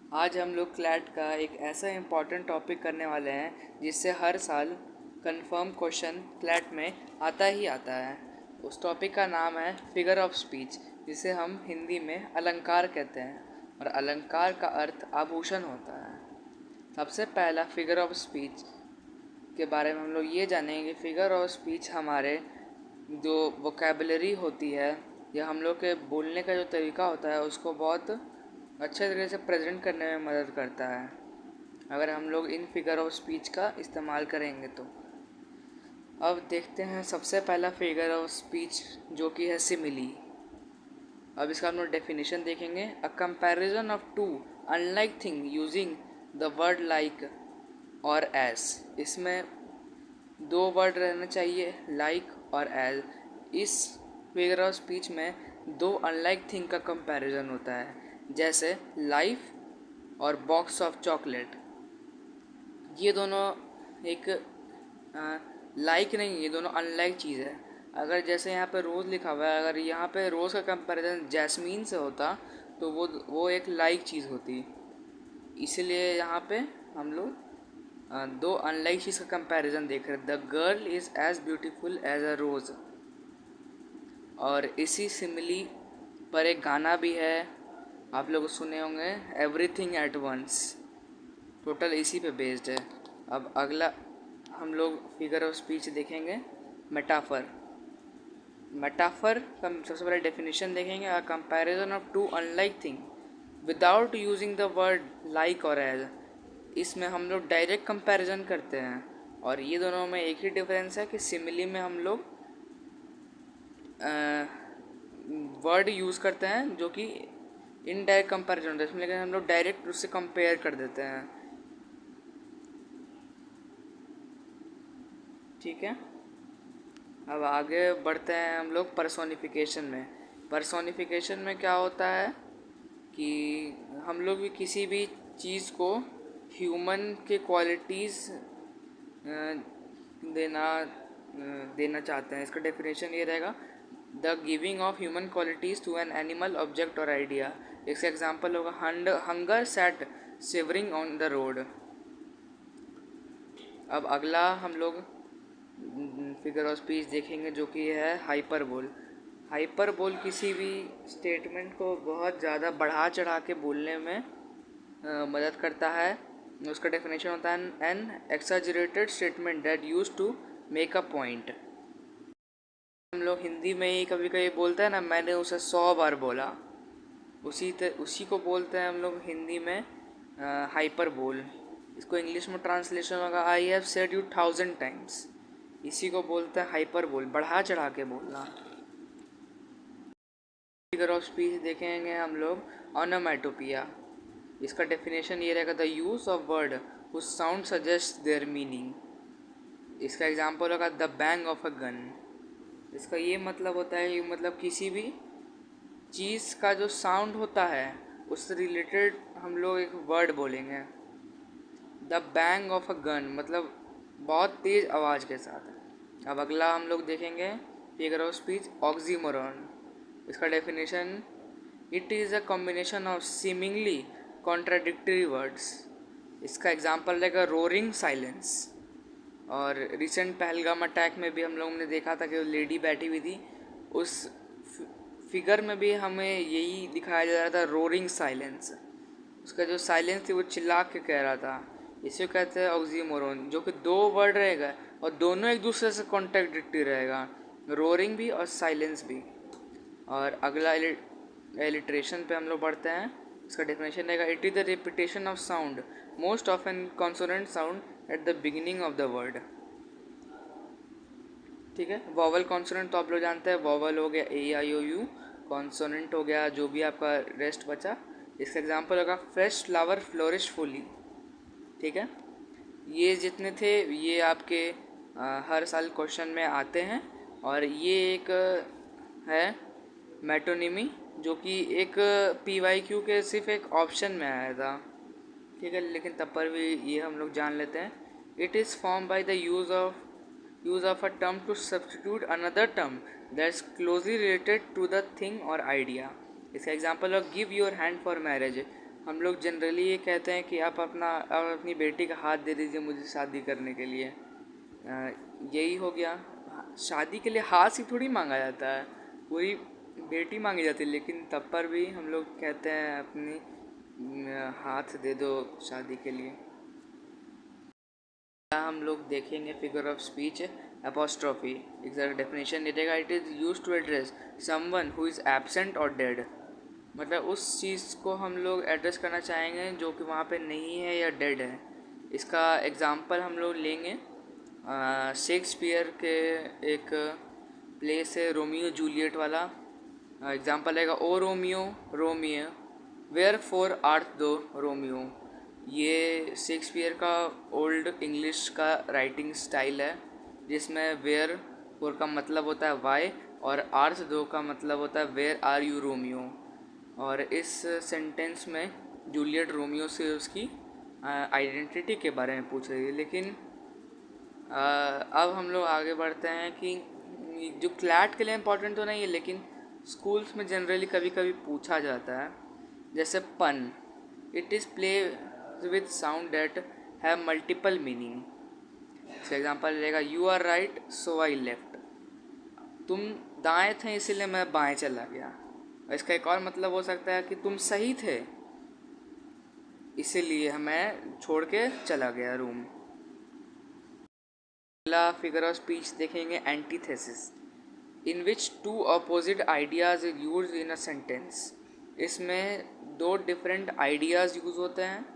आज हम लोग क्लैट का एक ऐसा इम्पॉर्टेंट टॉपिक करने वाले हैं जिससे हर साल कंफर्म क्वेश्चन क्लैट में आता ही आता है। उस टॉपिक का नाम है फिगर ऑफ स्पीच, जिसे हम हिंदी में अलंकार कहते हैं और अलंकार का अर्थ आभूषण होता है। सबसे पहला फिगर ऑफ स्पीच के बारे में हम लोग ये जानेंगे। फिगर ऑफ स्पीच हमारे जो वोकेबलरी होती है या हम लोग के बोलने का जो तरीका होता है उसको बहुत अच्छे तरीके से प्रेजेंट करने में मदद करता है, अगर हम लोग इन फिगर ऑफ स्पीच का इस्तेमाल करेंगे तो। अब देखते हैं सबसे पहला फिगर ऑफ स्पीच जो कि है सिमिली। अब इसका हम लोग डेफिनेशन देखेंगे। A comparison of two unlike thing using the word like और एज। इसमें दो वर्ड रहना चाहिए, लाइक और एज। इस फिगर ऑफ स्पीच में दो अनलाइक थिंग का कंपैरिजन होता है, जैसे लाइफ और बॉक्स ऑफ चॉकलेट। ये दोनों एक लाइक नहीं, ये दोनों अनलाइक चीज़ है। अगर जैसे यहाँ पे रोज़ लिखा हुआ है, अगर यहाँ पे रोज़ का कंपैरिजन जैस्मीन से होता तो वो एक लाइक चीज़ होती। इसलिए यहाँ पे हम लोग दो अनलाइक चीज़ का कंपैरिजन देख रहे हैं। The girl is as beautiful as a rose. और इसी सिमिली पर एक गाना भी है, आप लोग सुने होंगे, एवरीथिंग एट वंस। टोटल इसी पे बेस्ड है। अब अगला हम लोग फिगर ऑफ स्पीच देखेंगे, मेटाफर। मेटाफर का सबसे पहले डेफिनेशन देखेंगे। A comparison of two unlike thing without using the word like और एज। इसमें हम लोग डायरेक्ट कंपैरिजन करते हैं और ये दोनों में एक ही डिफरेंस है कि सिमिली में हम लोग वर्ड यूज़ करते हैं जो कि इनडायरेक्ट कंपैरिजन होता है इसमें, लेकिन हम लोग डायरेक्ट उससे कंपेयर कर देते हैं। ठीक है, अब आगे बढ़ते हैं हम लोग पर्सोनिफिकेशन में। पर्सोनिफिकेशन में क्या होता है कि हम लोग भी किसी भी चीज़ को ह्यूमन के क्वालिटीज़ देना चाहते हैं। इसका डेफिनेशन ये रहेगा, the giving of human qualities to an animal, object और आइडिया। इसका एग्जाम्पल होगा hunger sat shivering on the road. अब अगला हम लोग फिगर ऑफ स्पीच देखेंगे जो कि है हाइपरबोल। हाइपरबोल किसी भी स्टेटमेंट को बहुत ज़्यादा बढ़ा चढ़ा के बोलने में मदद करता है। उसका डेफिनेशन होता है an exaggerated statement that use to make a point. हम लोग हिंदी में ही कभी कभी बोलते हैं ना, मैंने उसे 100 बार बोला, उसी को बोलते हैं हम लोग हिंदी में हाइपरबोल। इसको इंग्लिश में ट्रांसलेशन होगा, I have said you 1000 times. इसी को बोलते हैं हाइपरबोल, बढ़ा चढ़ा के बोलना। फिगर ऑफ स्पीच देखेंगे हम लोग ऑनोमैटोपिया। इसका डेफिनेशन ये रहेगा, the use of word whose sound suggest their meaning. इसका एग्जांपल होगा the bang of a gun. इसका ये मतलब होता है कि मतलब किसी भी चीज़ का जो साउंड होता है उससे रिलेटेड हम लोग एक वर्ड बोलेंगे। The bang of a gun मतलब बहुत तेज़ आवाज़ के साथ। अब अगला हम लोग देखेंगे फिगर ऑफ स्पीच ऑक्सीमोरॉन। इसका definition, it is a combination of seemingly contradictory words. इसका एग्जांपल रहेगा रोरिंग साइलेंस। और रिसेंट पहलगाम अटैक में भी हम लोगों ने देखा था कि लेडी बैठी हुई थी, उस फिगर में भी हमें यही दिखाया जा रहा था, रोरिंग साइलेंस। उसका जो साइलेंस थी वो चिल्ला के कह रहा था। इसे कहते हैं ऑक्सीमोरॉन, जो कि दो वर्ड रहेगा और दोनों एक दूसरे से कॉन्ट्राडिक्टरी रहेगा, रोरिंग भी और साइलेंस भी। और अगला एलिट्रेशन पे हम लोग बढ़ते हैं। इसका डेफिनेशन रहेगा, it is the repetition of sound most often consonant sound at the beginning of the word. ठीक है, वॉवल कॉन्सोनेंट तो आप लोग जानते हैं, वॉवल हो गया ए आई ओ यू, कॉन्सोनेंट हो गया जो भी आपका रेस्ट बचा। इसका एग्जांपल होगा फ्रेश फ्लावर फ्लोरिश फुली। ठीक है, ये जितने थे ये आपके हर साल क्वेश्चन में आते हैं। और ये एक है मेटोनिमी, जो कि एक पी वाई क्यू के सिर्फ एक ऑप्शन में आया था। ठीक है, लेकिन तब पर भी ये हम लोग जान लेते हैं। It is form by the use of a term to substitute another term that is closely related to the thing और आइडिया। इसका example of give your hand for marriage. हम लोग जनरली ये कहते हैं कि आप अपनी बेटी का हाथ दे दीजिए मुझे शादी करने के लिए। यही हो गया। शादी के लिए हाथ ही थोड़ी मांगा जाता है, पूरी बेटी मांगी जाती है, लेकिन तब पर भी हम लोग कहते हैं अपनी हाथ दे दो शादी के लिए। हम लोग देखेंगे figure of speech apostrophe. Exact definition देगा, it is use to address someone who is absent और डेड। मतलब उस चीज़ को हम लोग एड्रेस करना चाहेंगे जो कि वहाँ पे नहीं है या डेड है। इसका एग्ज़ाम्पल हम लोग लेंगे शेक्सपियर के एक प्ले से, रोमियो जूलियट वाला। एग्ज़ाम्पल रहेगा, O Romeo Romeo wherefore art thou Romeo. ये शेक्सपियर का ओल्ड इंग्लिश का राइटिंग स्टाइल है, जिसमें वेयर फॉर का मतलब होता है वाई और आर्थ दो का मतलब होता है वेयर आर यू रोमियो। और इस सेंटेंस में जूलियट रोमियो से उसकी आइडेंटिटी के बारे में पूछ रही है। लेकिन अब हम लोग आगे बढ़ते हैं कि जो क्लैट के लिए इम्पोर्टेंट तो नहीं है, लेकिन स्कूल्स में जनरली कभी कभी पूछा जाता है, जैसे pun. It is play with sound that have multiple meaning. इसका एग्जाम्पल रहेगा, you are right so I left. तुम दाएं थे इसीलिए मैं बाएं चला गया। और इसका एक और मतलब हो सकता है कि तुम सही थे इसीलिए मैं छोड़ के चला गया रूम। पहला फिगर ऑफ स्पीच देखेंगे, antithesis, in which two opposite ideas is use in a sentence. इसमें दो डिफरेंट आइडियाज़ यूज़ होते हैं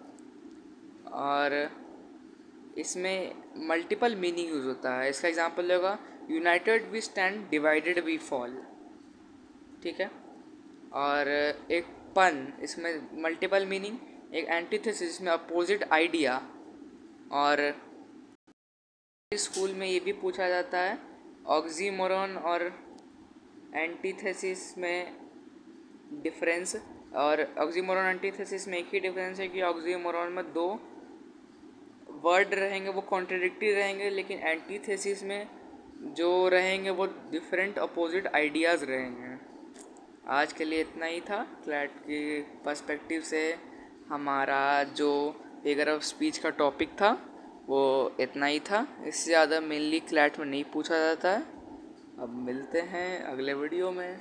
और इसमें मल्टीपल मीनिंग यूज़ होता है। इसका एग्जांपल होगा, united we stand divided we fall. ठीक है। और एक पन, इसमें मल्टीपल मीनिंग। एक एंटीथेसिस, इसमें अपोजिट आइडिया। और स्कूल में ये भी पूछा जाता है, ऑक्सीमोरॉन और एंटीथेसिस में डिफरेंस। और ऑक्सीमोरॉन एंटीथेसिस में एक ही डिफरेंस है कि ऑक्सीमोरॉन में दो वर्ड रहेंगे वो कॉन्ट्रडिक्टरी रहेंगे, लेकिन एंटीथेसिस में जो रहेंगे वो डिफरेंट अपोजिट आइडियाज़ रहेंगे। आज के लिए इतना ही था। क्लैट की पर्सपेक्टिव से हमारा जो फिगर ऑफ स्पीच का टॉपिक था वो इतना ही था। इससे ज़्यादा मेनली क्लैट में नहीं पूछा जाता है। अब मिलते हैं अगले वीडियो में।